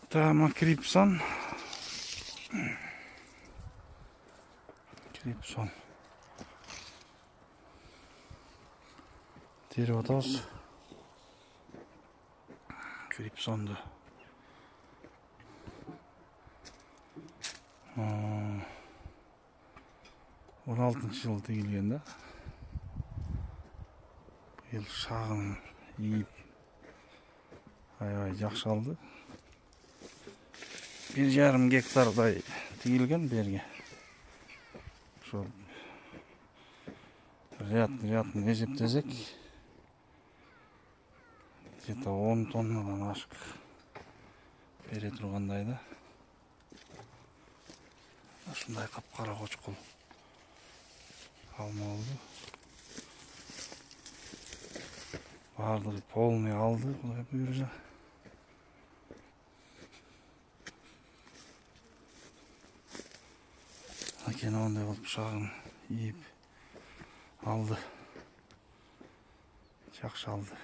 Tamam, Крипсон. Terip atабыз. Крипсонду. 16-njy жылы тегилген да. Быйыл шагын ийип аябай жакшы алды. 1,5 гектардай тегилген берге. Ошол рядын эсептесек, где-то 10 тоннадан ашык бере тургандай да. Ушундай капкара кочкул алма болду. Бардыгы полный алды, кудай буйрса. Акен ондай болуп шагын ийип алды. Жакшы алды.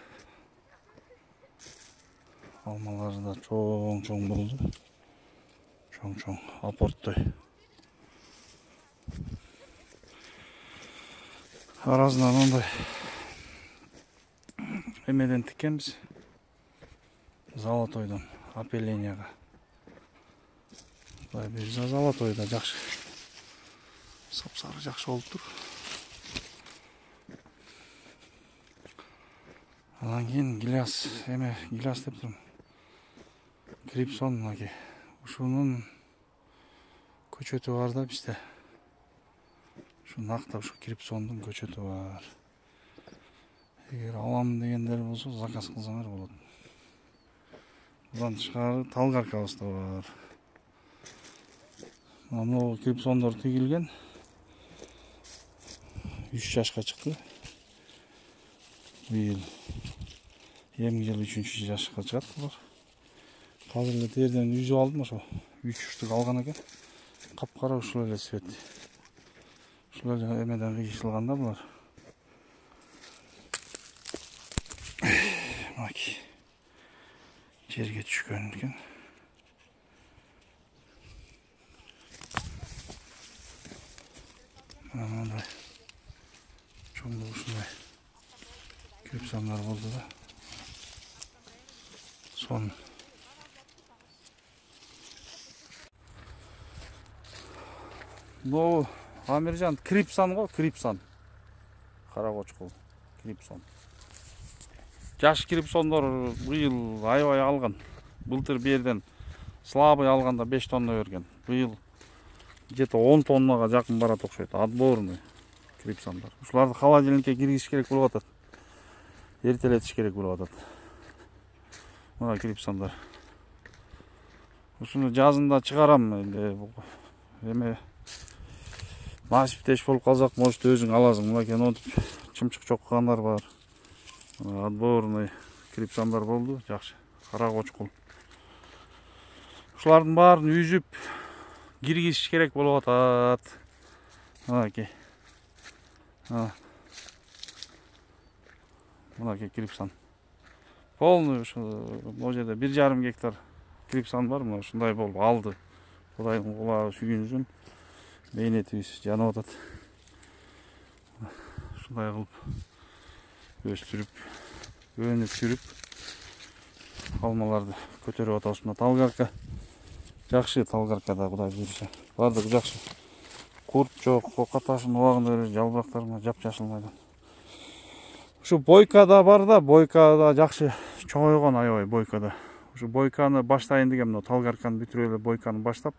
Алмалары да чоң болду. Чоң апорттой. Арасынан ондай эмеден тиккенбиз. Золотойдон опеленияга. Кудай буйрса Золотойда жакшы. Сапсары жакшы болуп тур. Анан кийин гиляс деп турмун. Крипсон мынакей. Ушунун көчөтү бар да бизде. Ушу нактап ушу Крипсондун көчөтү бар. Эгер алам дегендер болсо заказ кылсаңар болот. Мындан тышкары талгаркабыз да бар. Могу Крипсондор тегилген. 3 жашка чыкты. Быйыл эмки жылы 3-чү жашка чыгат булар. Азыр эле терден үзүп алдым ошо. 3 штук алган экен. Капкара ушул эле свет. Ушул эле эмеден кыйшылганда булар. Маки. Жерге түшкөн экен. Мындай чоң ушундай Крипсондар болду да. Сон бул Амиржан Крипсон го, Крипсон. Кара кочкул, Крипсон. Жаш Крипсондор быйыл аябай алган. Былтыр берден слабый алганда 5 тонна берген. Быйыл где-то 10 тоннага жакын барат окшойт. Отборный Крипсондар. Ушуларды холодильникке киргизиш керек болуп атат. Эртелетиш керек болуп атат. Мына Крипсондар. Ушуну жазында чыгарам. Эме насиптеш болуп калсак, может өзүң аласың. Мына монтип чымчык чоккандар бар. Отборный Крипсондар болду, жакшы. Кара кочкул. Ушулардын баарын үзүп киргизиш керек болуп атат. Мынакей. Мынакей Крипсон. Полный ушу могу жерде 1,5 гектар Крипсон бар, мына ушундай болуп алды. Кудайдын кулагы сүйүнсүн. Бейнетибиз жанып атат. Ушундай кылып өстүрүп, өнүп жүрүп алмаларды көтөрүп атабыз. Мына талгарка. Жакшы талгаркада кудай буйрса. Бардыгы жакшы. Курт жок, кокаташын убагында эле жалбырактарына жапжашыл майдан. Ушу бойкада бар да, бойкада жакшы чоңойгон аябай бойкада. Ушу бойканы баштайын деген мына талгарканы бүтүрүп эле бойканы баштап